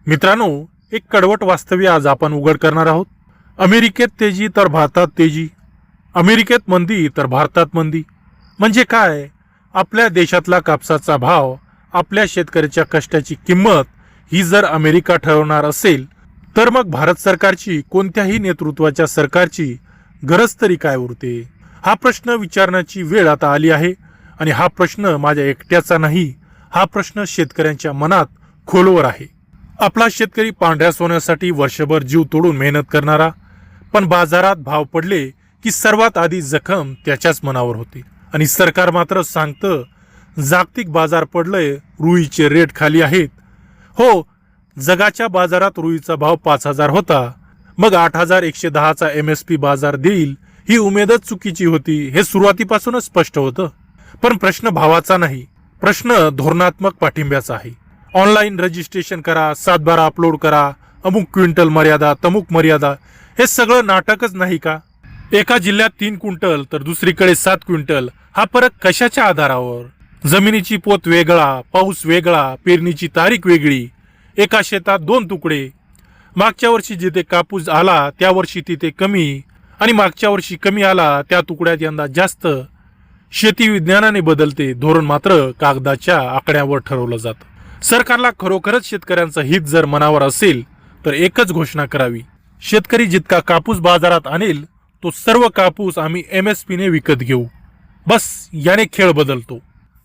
मित्रांनो, एक कडवट वास्तव्य आज आपण उघड करणार आहोत. अमेरिकेत तेजी तर भारतात तेजी, अमेरिकेत मंदी तर भारतात मंदी. म्हणजे काय? आपल्या देशातला कापसाचा भाव, आपल्या शेतकऱ्याच्या कष्टाची किंमत ही जर अमेरिका ठरवणार असेल तर मग भारत सरकारची, कोणत्याही नेतृत्वाच्या सरकारची गरज तरी काय उरते? हा प्रश्न विचारण्याची वेळ आता आली आहे. आणि हा प्रश्न माझ्या एकट्याचा नाही, हा प्रश्न शेतकऱ्यांच्या मनात खोलवर आहे. आपला शेतकरी पांढऱ्या सोन्यासाठी वर्षभर जीव तोडून मेहनत करणारा, पण बाजारात भाव पडले की सर्वात आधी जखम त्याच्याच मनावर होते. आणि सरकार मात्र सांगतं जागतिक बाजार पडलंय, रुईचे रेट खाली आहेत. हो, जगाच्या बाजारात रुईचा भाव 5,000 होता, मग 8,110चा MSP बाजार देईल ही उमेदच चुकीची होती, हे सुरुवातीपासूनच स्पष्ट होतं. पण प्रश्न भावाचा नाही, प्रश्न धोरणात्मक पाठिंब्याचा आहे. ऑनलाईन रजिस्ट्रेशन करा, 7/12 अपलोड करा, अमुक क्विंटल मर्यादा, तमुक मर्यादा, हे सगळं नाटकच नाही का? एका जिल्ह्यात 3 क्विंटल तर दुसरीकडे 7 क्विंटल, हा फरक कशाच्या आधारावर? जमिनीची पोत वेगळा, पाऊस वेगळा, पेरणीची तारीख वेगळी, एका शेतात 2 तुकडे. मागच्या वर्षी जिथे कापूस आला त्या वर्षी तिथे कमी, आणि मागच्या वर्षी कमी आला त्या तुकड्यात यंदा जास्त. शेती विज्ञानाने बदलते, धोरण मात्र कागदाच्या आकड्यावर ठरवलं जातं. सरकारला खरोखरच शेतकऱ्यांचं हित जर मनावर असेल तर एकच घोषणा करावी, शेतकरी जितका कापूस बाजारात आणेल तो सर्व कापूस आम्ही MSP ने विकत घेऊ. बस, याने खेळ बदलतो.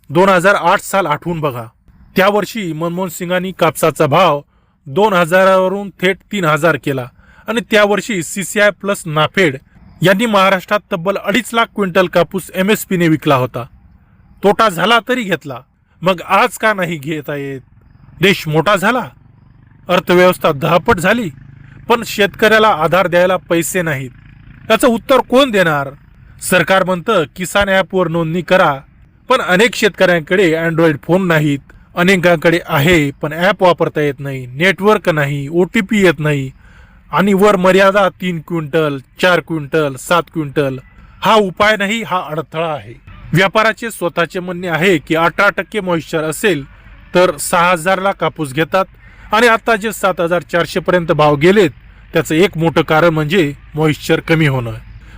2008 साल आठवून बघा. त्या वर्षी मनमोहन सिंगांनी कापसाचा भाव 2,000वरून थेट 3,000 केला, आणि त्या वर्षी CCI प्लस नाफेड यांनी महाराष्ट्रात तब्बल 2.5 लाख क्विंटल कापूस MSP ने विकला होता. तोटा झाला तरी घेतला. मग आज का नाही घेता येत? देश मोठा झाला, अर्थव्यवस्था 10 पट झाली, पण शेतकऱ्याला आधार द्यायला पैसे नाहीत. त्याचं उत्तर कोण देणार? सरकार म्हणतं किसान ॲपवर नोंदणी करा, पण अनेक शेतकऱ्यांकडे अँड्रॉइड फोन नाहीत. अनेकांकडे आहे पण ॲप वापरता येत नाही, नेटवर्क नाही, OTP येत नाही, आणि वर मर्यादा 3 क्विंटल, 4 क्विंटल, 7 क्विंटल. हा उपाय नाही, हा अडथळा आहे. व्यापाराचे स्वतःचे म्हणणे आहे की 18% मॉइश्चर असेल तर 6,000ला कापूस घेतात, आणि आता जे 7,400 पर्यंत भाव गेलेत त्याचं एक मोठं कारण म्हणजे मॉइश्चर कमी होणं.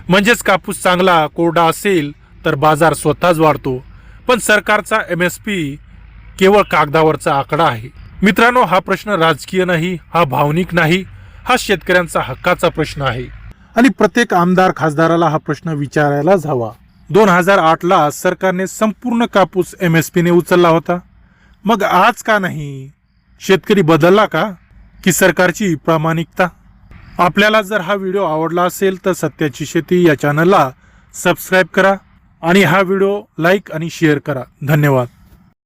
म्हणजेच कापूस चांगला कोरडा असेल तर बाजार स्वतःच वाढतो. पण सरकारचा MSP केवळ कागदावरचा आकडा आहे. मित्रांनो, हा प्रश्न राजकीय नाही, हा भावनिक नाही, हा शेतकऱ्यांचा हक्काचा प्रश्न आहे. आणि प्रत्येक आमदार खासदाराला हा प्रश्न विचारायलाच हवा. 2008ला सरकारने संपूर्ण कापूस MSP ने उचलला होता, मग आज का नाही? शेतकरी बदलला का, की सरकारची प्रामाणिकता? आपल्याला जर हा व्हिडिओ आवडला असेल तर सत्याची शेती या चॅनलला सबस्क्राईब करा, आणि हा व्हिडिओ लाईक आणि शेअर करा. धन्यवाद.